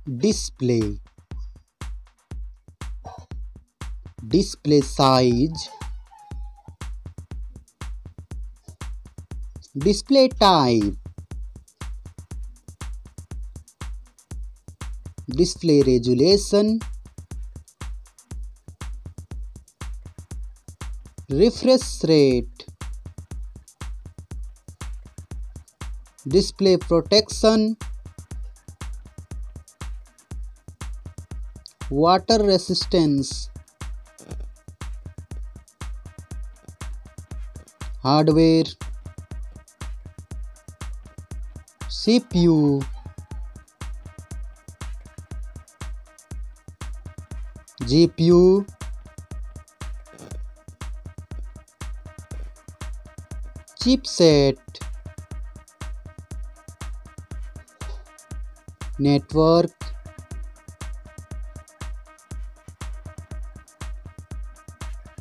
display, display size, display type, display resolution, refresh rate, display protection, water resistance, hardware, CPU, GPU, chipset, network,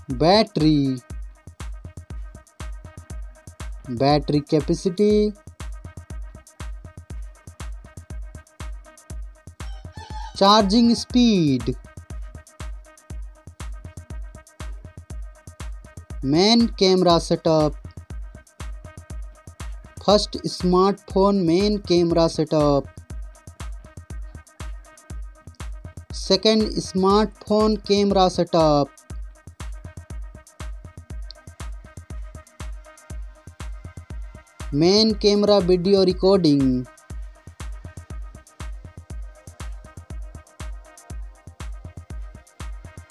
battery, battery capacity, charging speed, main camera setup, first smartphone main camera setup, second smartphone camera setup, main camera video recording,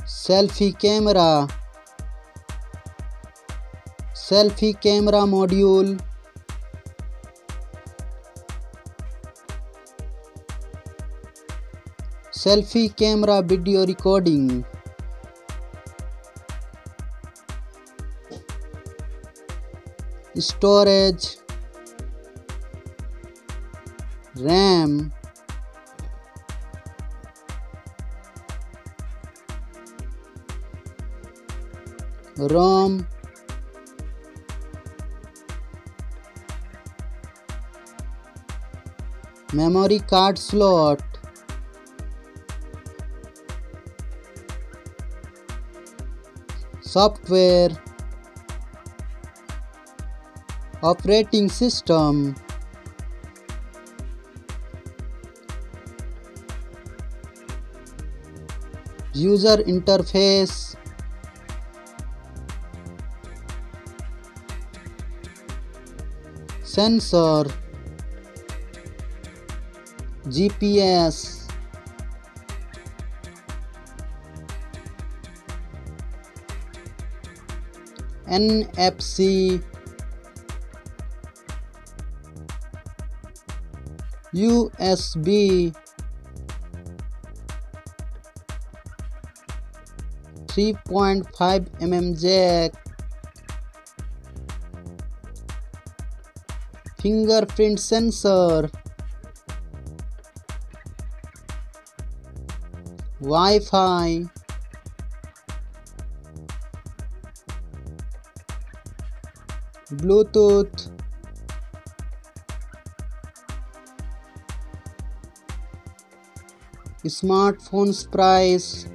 selfie camera, selfie camera module, selfie camera video recording, storage, RAM, ROM, memory card slot, software, operating system, user interface, sensor, GPS, NFC, USB, 3.5 mm jack, fingerprint sensor, Wi-Fi, Bluetooth, smartphones price,